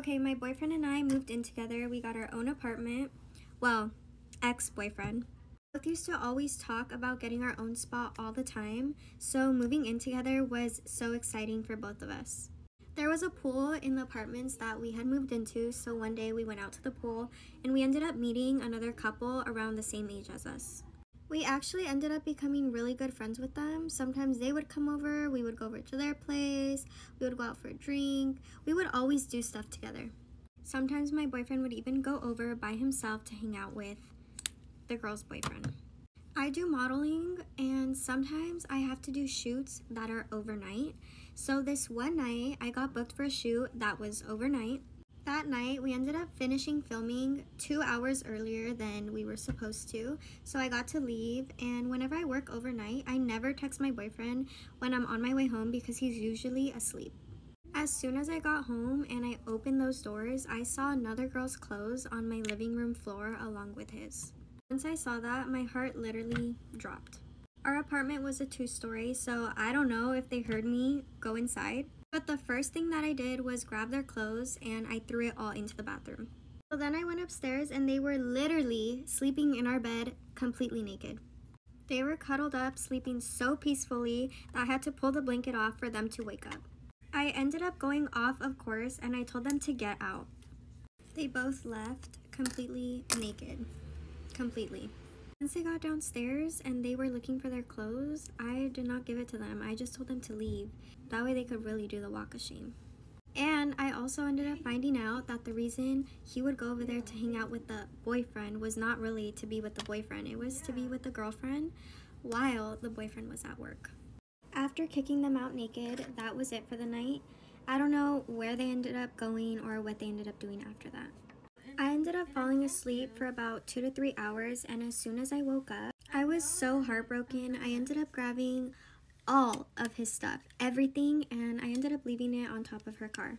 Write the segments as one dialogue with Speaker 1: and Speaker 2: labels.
Speaker 1: Okay, my boyfriend and I moved in together. We got our own apartment. Well, ex-boyfriend. Both used to always talk about getting our own spot all the time, so moving in together was so exciting for both of us. There was a pool in the apartments that we had moved into, so one day we went out to the pool and we ended up meeting another couple around the same age as us. We actually ended up becoming really good friends with them. Sometimes they would come over, we would go over to their place, we would go out for a drink, we would always do stuff together. Sometimes my boyfriend would even go over by himself to hang out with the girl's boyfriend. I do modeling and sometimes I have to do shoots that are overnight. So this one night I got booked for a shoot that was overnight. That night we ended up finishing filming 2 hours earlier than we were supposed to. So I got to leave, and whenever I work overnight, I never text my boyfriend when I'm on my way home because he's usually asleep. As soon as I got home and I opened those doors, I saw another girl's clothes on my living room floor along with his. Once I saw that, my heart literally dropped. Our apartment was a 2-story, so I don't know if they heard me go inside. But the first thing that I did was grab their clothes and I threw it all into the bathroom. So then I went upstairs and they were literally sleeping in our bed completely naked. They were cuddled up, sleeping so peacefully that I had to pull the blanket off for them to wake up. I ended up going off, of course, and I told them to get out. They both left completely naked. Completely. Once they got downstairs and they were looking for their clothes, I did not give it to them. I just told them to leave. That way they could really do the walk of shame. And I also ended up finding out that the reason he would go over there to hang out with the boyfriend was not really to be with the boyfriend. It was to be with the girlfriend while the boyfriend was at work. After kicking them out naked, that was it for the night. I don't know where they ended up going or what they ended up doing after that. I ended up falling asleep for about 2 to 3 hours, and as soon as I woke up, I was so heartbroken. I ended up grabbing all of his stuff, everything, and I ended up leaving it on top of her car.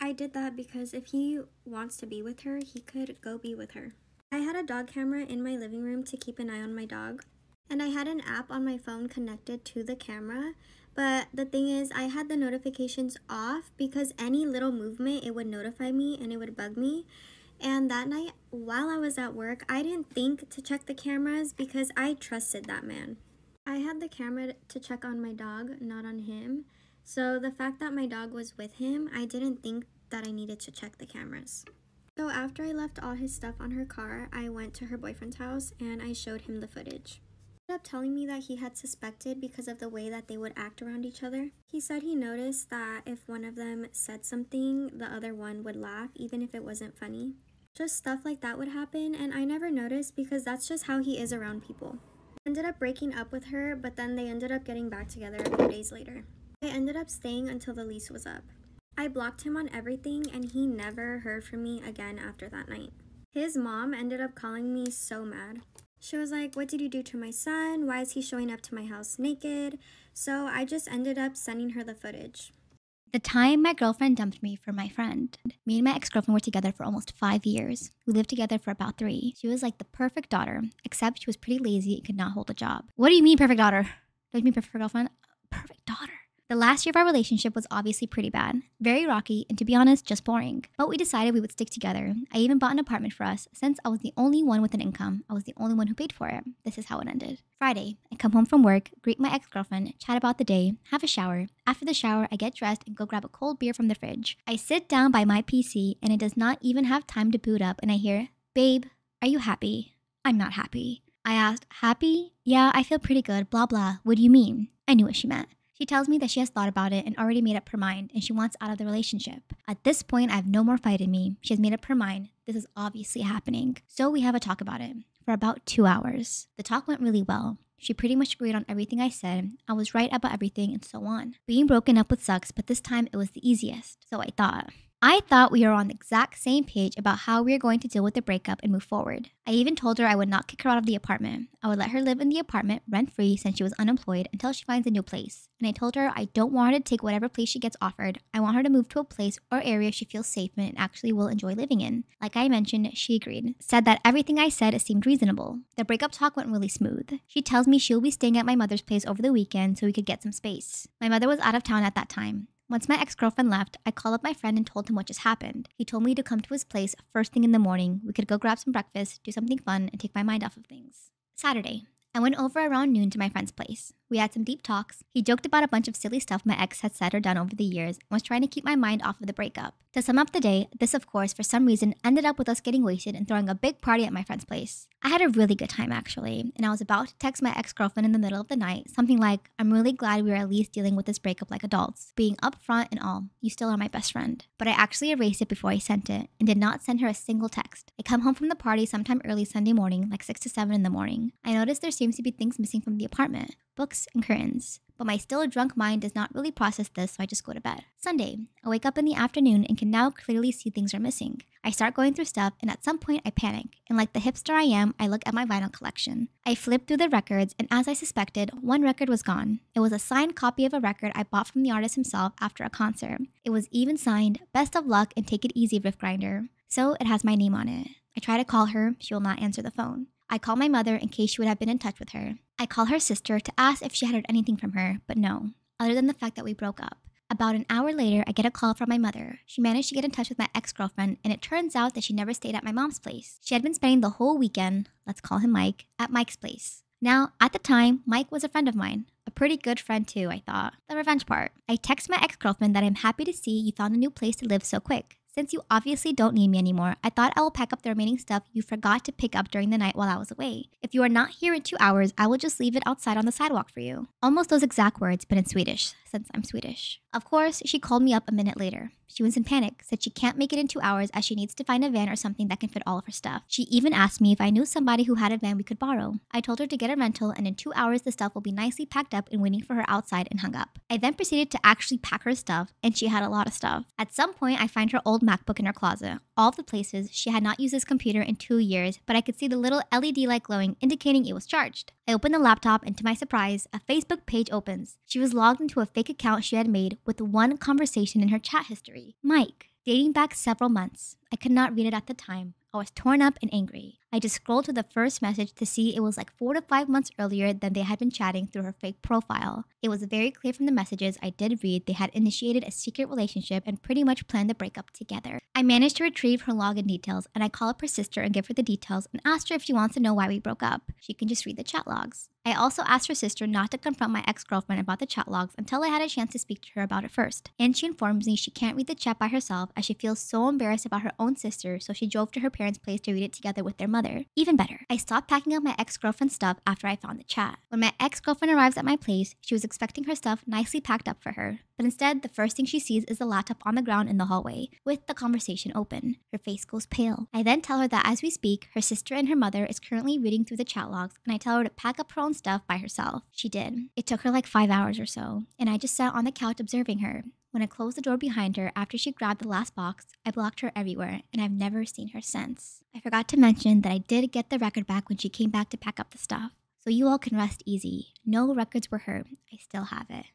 Speaker 1: I did that because if he wants to be with her, he could go be with her. I had a dog camera in my living room to keep an eye on my dog, and I had an app on my phone connected to the camera, but the thing is I had the notifications off because any little movement, it would notify me and it would bug me. And that night, while I was at work, I didn't think to check the cameras because I trusted that man. I had the camera to check on my dog, not on him. So the fact that my dog was with him, I didn't think that I needed to check the cameras. So after I left all his stuff on her car, I went to her boyfriend's house and I showed him the footage. He ended up telling me that he had suspected because of the way that they would act around each other. He said he noticed that if one of them said something, the other one would laugh, even if it wasn't funny. Just stuff like that would happen, and I never noticed because that's just how he is around people. I ended up breaking up with her, but then they ended up getting back together a few days later. I ended up staying until the lease was up. I blocked him on everything, and he never heard from me again after that night. His mom ended up calling me so mad. She was like, "What did you do to my son? Why is he showing up to my house naked?" So I just ended up sending her the footage.
Speaker 2: The time my girlfriend dumped me for my friend. Me and my ex-girlfriend were together for almost 5 years. We lived together for about 3. She was like the perfect daughter, except she was pretty lazy and could not hold a job. What do you mean perfect daughter? Don't you mean perfect girlfriend? Perfect daughter. The last year of our relationship was obviously pretty bad, very rocky, and to be honest, just boring. But we decided we would stick together. I even bought an apartment for us. Since I was the only one with an income, I was the only one who paid for it. This is how it ended. Friday, I come home from work, greet my ex-girlfriend, chat about the day, have a shower. After the shower, I get dressed and go grab a cold beer from the fridge. I sit down by my PC and it does not even have time to boot up, and I hear, "Babe, are you happy?" I'm not happy. I asked, "Happy? Yeah, I feel pretty good, blah blah. What do you mean?" I knew what she meant. She tells me that she has thought about it and already made up her mind and she wants out of the relationship. At this point, I have no more fight in me. She has made up her mind. This is obviously happening. So we have a talk about it for about 2 hours. The talk went really well. She pretty much agreed on everything I said. I was right about everything and so on. Being broken up with sucks, but this time it was the easiest. So I thought we were on the exact same page about how we were going to deal with the breakup and move forward. I even told her I would not kick her out of the apartment. I would let her live in the apartment rent-free since she was unemployed until she finds a new place. And I told her I don't want her to take whatever place she gets offered. I want her to move to a place or area she feels safe in and actually will enjoy living in. Like I mentioned, she agreed. Said that everything I said seemed reasonable. The breakup talk went really smooth. She tells me she will be staying at my mother's place over the weekend so we could get some space. My mother was out of town at that time. Once my ex-girlfriend left, I called up my friend and told him what just happened. He told me to come to his place first thing in the morning. We could go grab some breakfast, do something fun, and take my mind off of things. Saturday. I went over around noon to my friend's place. We had some deep talks. He joked about a bunch of silly stuff my ex had said or done over the years and was trying to keep my mind off of the breakup. To sum up the day, this of course for some reason ended up with us getting wasted and throwing a big party at my friend's place. I had a really good time actually, and I was about to text my ex-girlfriend in the middle of the night, something like, "I'm really glad we were at least dealing with this breakup like adults. Being upfront and all, you still are my best friend." But I actually erased it before I sent it and did not send her a single text. I come home from the party sometime early Sunday morning, like 6 to 7 in the morning. I noticed there seems to be things missing from the apartment. Books and curtains. But my still drunk mind does not really process this, so I just go to bed. Sunday. I wake up in the afternoon and can now clearly see things are missing. I start going through stuff, and at some point I panic. And like the hipster I am, I look at my vinyl collection. I flip through the records, and as I suspected, one record was gone. It was a signed copy of a record I bought from the artist himself after a concert. It was even signed, "Best of luck and take it easy, Riff Grinder." So it has my name on it. I try to call her, she will not answer the phone. I call my mother in case she would have been in touch with her. I call her sister to ask if she had heard anything from her, but no, other than the fact that we broke up. About an hour later, I get a call from my mother. She managed to get in touch with my ex-girlfriend, and it turns out that she never stayed at my mom's place. She had been spending the whole weekend, let's call him Mike, at Mike's place. Now, at the time, Mike was a friend of mine. A pretty good friend too, I thought. The revenge part. I text my ex-girlfriend that I'm happy to see you found a new place to live so quick. Since you obviously don't need me anymore, I thought I will pack up the remaining stuff you forgot to pick up during the night while I was away. If you are not here in 2 hours, I will just leave it outside on the sidewalk for you. Almost those exact words, but in Swedish, since I'm Swedish. Of course, she called me up a minute later. She was in panic, said she can't make it in 2 hours as she needs to find a van or something that can fit all of her stuff. She even asked me if I knew somebody who had a van we could borrow. I told her to get a rental, and in 2 hours the stuff will be nicely packed up and waiting for her outside and hung up. I then proceeded to actually pack her stuff, and she had a lot of stuff. At some point, I find her old MacBook in her closet. All of the places, she had not used this computer in 2 years, but I could see the little LED light glowing, indicating it was charged. I opened the laptop, and to my surprise, a Facebook page opens. She was logged into a fake account she had made with one conversation in her chat history. Mike. Dating back several months. I could not read it at the time. I was torn up and angry. I just scrolled to the first message to see it was like 4 to 5 months earlier than they had been chatting through her fake profile. It was very clear from the messages I did read they had initiated a secret relationship and pretty much planned the breakup together. I managed to retrieve her login details, and I call up her sister and give her the details and asked her if she wants to know why we broke up. She can just read the chat logs. I also asked her sister not to confront my ex-girlfriend about the chat logs until I had a chance to speak to her about it first. And she informs me she can't read the chat by herself as she feels so embarrassed about her own sister, so she drove to her parents' place to read it together with their mother. Even better, I stopped packing up my ex-girlfriend's stuff after I found the chat. When my ex-girlfriend arrives at my place, she was expecting her stuff nicely packed up for her. But instead, the first thing she sees is the laptop on the ground in the hallway, with the conversation open. Her face goes pale. I then tell her that as we speak, her sister and her mother is currently reading through the chat logs, and I tell her to pack up her own stuff by herself. She did. It took her like 5 hours or so, and I just sat on the couch observing her. When I closed the door behind her after she grabbed the last box, I blocked her everywhere, and I've never seen her since. I forgot to mention that I did get the record back when she came back to pack up the stuff. So you all can rest easy. No records were hurt. I still have it.